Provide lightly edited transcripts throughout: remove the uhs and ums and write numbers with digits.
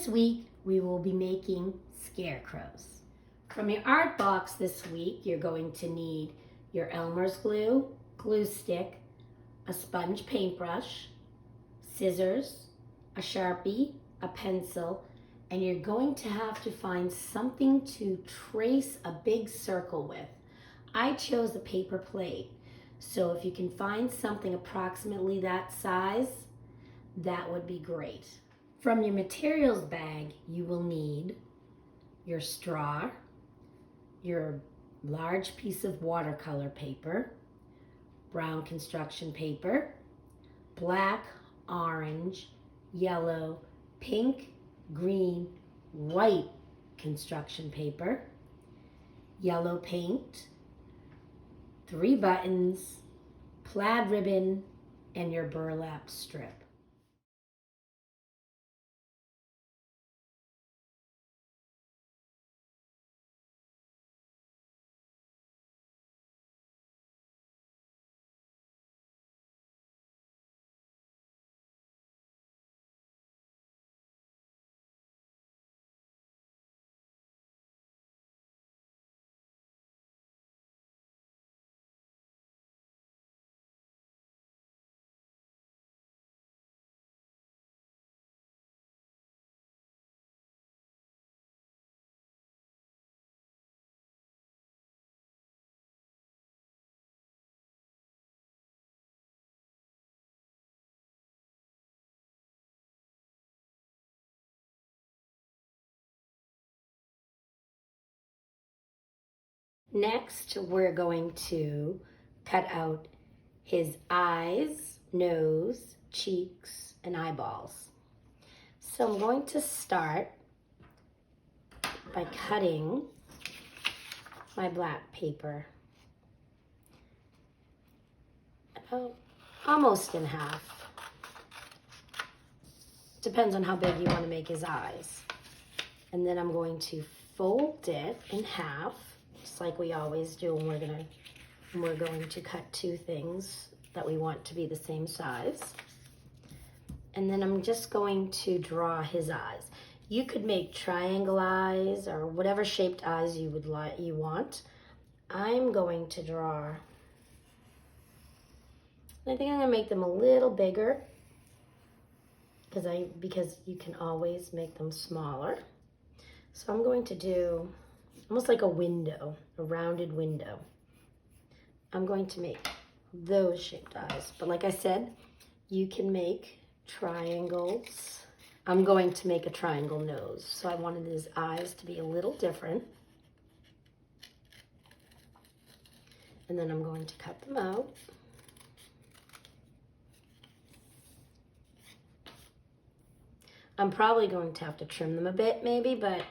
This week we will be making scarecrows. From your art box this week, you're going to need your Elmer's glue, glue stick, a sponge paintbrush, scissors, a Sharpie, a pencil, and you're going to have to find something to trace a big circle with. I chose a paper plate, so if you can find something approximately that size, that would be great. From your materials bag, you will need your straw, your large piece of watercolor paper, brown construction paper, black, orange, yellow, pink, green, white construction paper, yellow paint, 3 buttons, plaid ribbon, and your burlap strip. Next, we're going to cut out his eyes, nose, cheeks, and eyeballs. So I'm going to start by cutting my black paper about almost in half. Depends on how big you want to make his eyes. And then I'm going to fold it in half, just like we always do when we're going to cut 2 things that we want to be the same size. And then I'm just going to draw his eyes. You could make triangle eyes or whatever shaped eyes you want. I'm going to draw, I think I'm gonna make them a little bigger because you can always make them smaller. So I'm going to do almost like a window, a rounded window. I'm going to make those shaped eyes. But like I said, you can make triangles. I'm going to make a triangle nose. So I wanted his eyes to be a little different. And then I'm going to cut them out. I'm probably going to have to trim them a bit maybe, but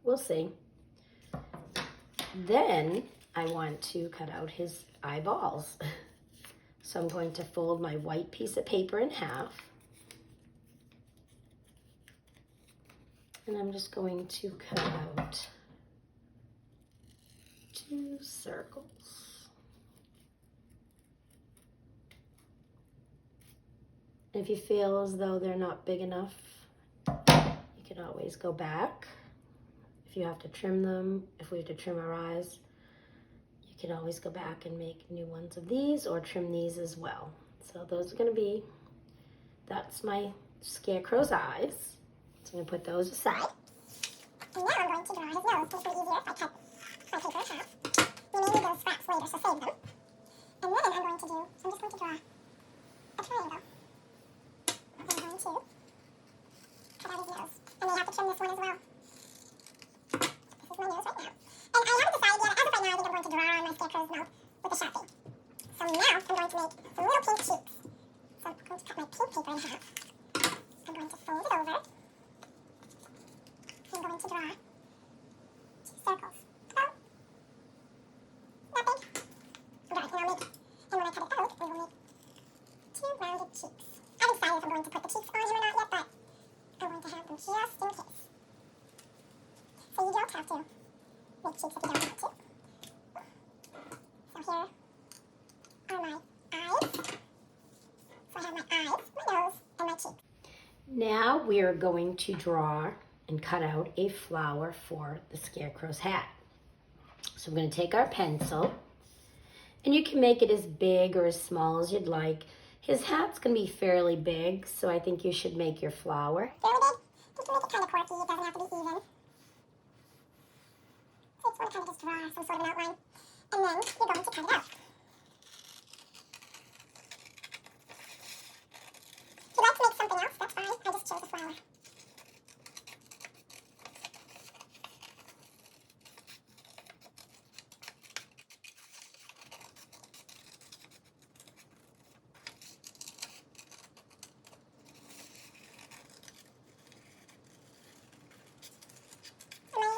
we'll see. Then I want to cut out his eyeballs. So I'm going to fold my white piece of paper in half. And I'm just going to cut out 2 circles. If you feel as though they're not big enough, you can always go back. If you have to trim them, if we have to trim our eyes, you can always go back and make new ones of these or trim these as well. So those are going to be, that's my scarecrow's eyes. So I'm going to put those aside. And now I'm going to draw his nose. It's a little easier if I cut my paper in half. We may need those scraps later, so save them. And then I'm just going to draw a triangle. I'm going to cut out his nose. I may have to trim this one as well. This is my nose right now. And I haven't decided yet. As of right now, I think I'm going to draw on my scarecrow's mouth with a Sharpie. So now I'm going to make some little pink cheeks. So I'm going to cut my pink paper in half. I'm going to fold it over. I'm going to draw 2 circles. About that big. Right, and when I cut it out, we will make 2 rounded cheeks. I haven't decided if I'm going to put the cheeks on him or not yet, but I'm going to have them just in case. So you don't have to make cheeks if you don't want to. So here are my eyes. So I have my eyes, my nose, and my cheeks. Now we are going to draw and cut out a flower for the Scarecrow's hat. So I'm going to take our pencil, and you can make it as big or as small as you'd like. His hat's going to be fairly big, so I think you should make your flower. Fairly big? You can make it kind of quirky. It doesn't have to be even. So you just want to kind of just draw some sort of an outline. And then you're going to cut it out. If you'd like to make something else, that's fine. I just chose a flower.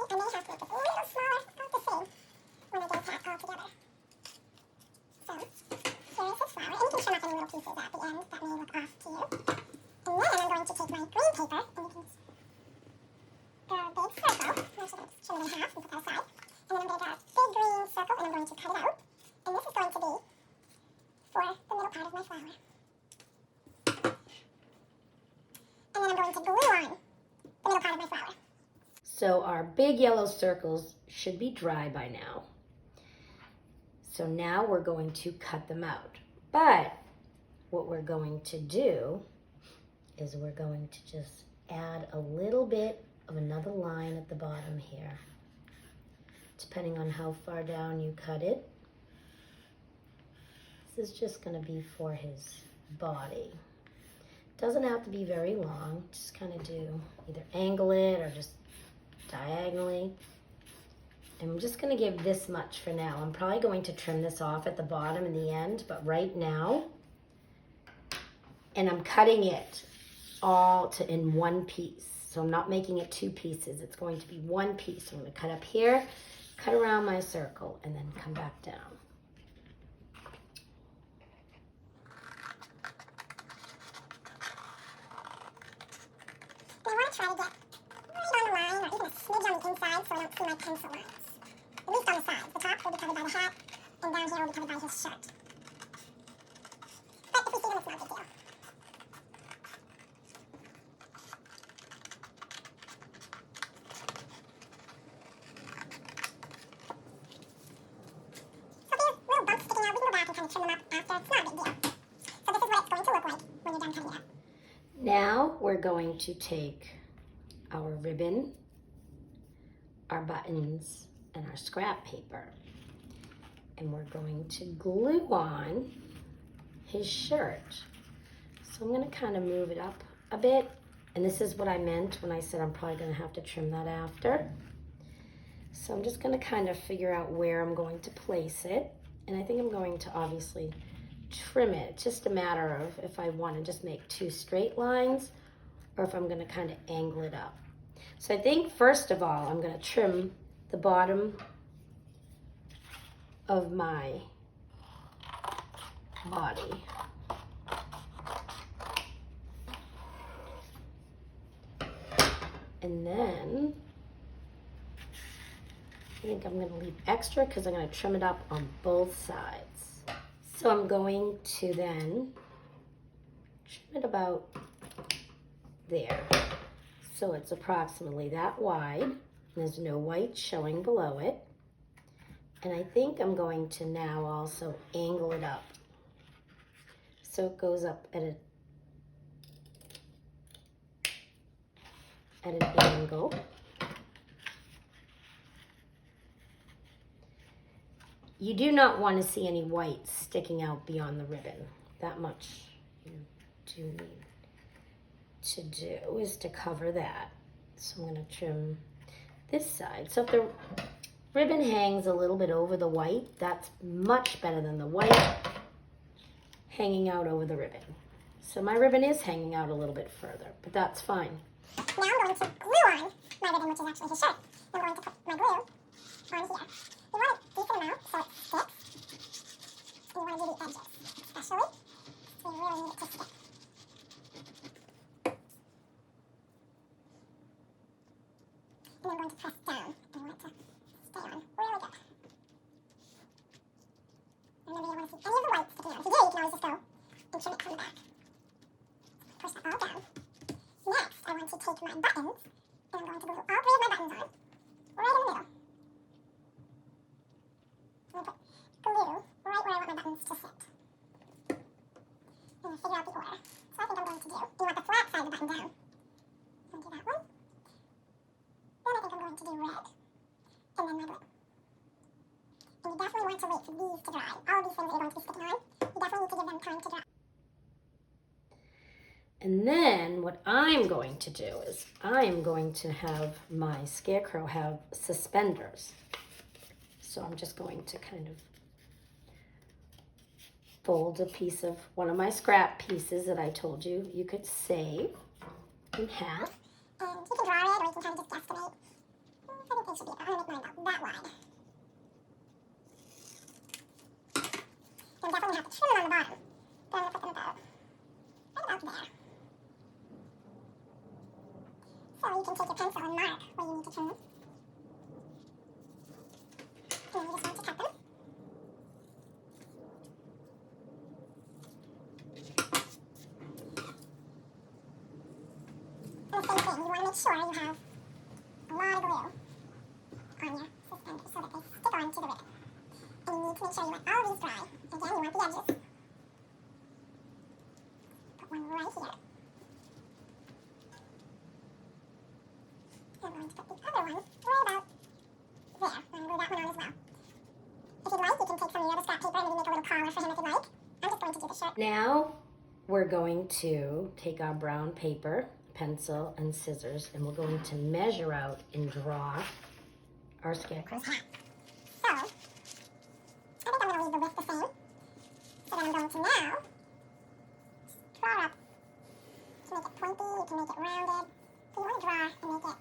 I may have to make this a little smaller, about the same, when I get his hat all together. So, here is his flower, and you can trim up any little pieces at the end that may look off to you. And then I'm going to take my green paper, and you can draw a big circle. I'm actually going to trim it in half and put that aside. And then I'm going to draw a big green circle, and I'm going to cut it out. And this is going to be for the middle part of my flower. And then I'm going to glue on the middle part of my flower. So our big yellow circles should be dry by now. So now we're going to cut them out. But what we're going to do is we're going to just add a little bit of another line at the bottom here, depending on how far down you cut it. This is just going to be for his body. Doesn't have to be very long. Just kind of do either angle it or just diagonally. I'm just going to give this much for now. I'm probably going to trim this off at the bottom in the end, but right now, and I'm cutting it all in one piece. So I'm not making it two pieces. It's going to be one piece. So I'm going to cut up here, cut around my circle, and then come back down. I want to try to get right on the line, or even a smidge on the inside, so I don't see my pencil lines. At least on the sides. The top will be covered by the hat, and down here will be covered by his shirt. But if we see them, it's no big deal. So if there's little bumps sticking out, we can go back and kind of trim them up after. It's not a big deal. So this is what it's going to look like when you're done cutting it up. Now we're going to take our ribbon, our buttons, and our scrap paper, and we're going to glue on his shirt. So I'm going to kind of move it up a bit, and this is what I meant when I said I'm probably going to have to trim that after. So I'm just going to kind of figure out where I'm going to place it, and I think I'm going to obviously trim it. It's just a matter of if I want to just make two straight lines or if I'm going to kind of angle it up. So I think first of all, I'm going to trim the bottom of my body. And then I think I'm going to leave extra because I'm going to trim it up on both sides. So I'm going to then trim it about there. So it's approximately that wide. There's no white showing below it. And I think I'm going to now also angle it up. So it goes up at an angle. You do not want to see any white sticking out beyond the ribbon. That much you do need to do is to cover that. So I'm going to trim this side. So if the ribbon hangs a little bit over the white, that's much better than the white hanging out over the ribbon. So my ribbon is hanging out a little bit further, but that's fine. Now I'm going to glue on my ribbon, which is actually his shirt. I'm going to put my glue on here. You want a decent amount so it sticks. And you want to do the edges, especially. So you really need it to stick. And I'm going to press down. I want it to stay on really good. Remember, you don't want to see any of the white sticking out. If you do, you can always just go and trim it from the back. Push that all down. Next, I want to take my buttons, and I'm going to going to do red, and then my blue. And you definitely want to wait for these to dry. All of these things that you're going to be sticking on, you definitely need to give them time to dry. And then what I'm going to do is I am going to have my Scarecrow have suspenders. So I'm just going to kind of fold a piece of one of my scrap pieces that I told you you could save in half. And you can draw it, or you can kind of just guesstimate. I think they should be, I'm going to make mine about that wide. You'll definitely have to trim them on the bottom. But I'm going to put them about there. So you can take your pencil and mark where you need to trim them. And then you just want to cut them. And the same thing, you want to make sure you have a lot of glue on your suspenders so that they stick on to the ribbon. And you need to make sure you let all these dry. Again, you want the edges. Put one right here. I'm going to put the other one right about there. I'm going to glue that one on as well. If you'd like, you can take some of your other scrap paper and maybe make a little collar for him if you'd like. I'm just going to do the shirt. Now we're going to take our brown paper, pencil, and scissors, and we're going to measure out and draw our Scarecrow's hat. So, I think I'm going to leave the width the same. So then I'm going to now draw up. You can make it pointy, you can make it rounded. So you want to draw and make it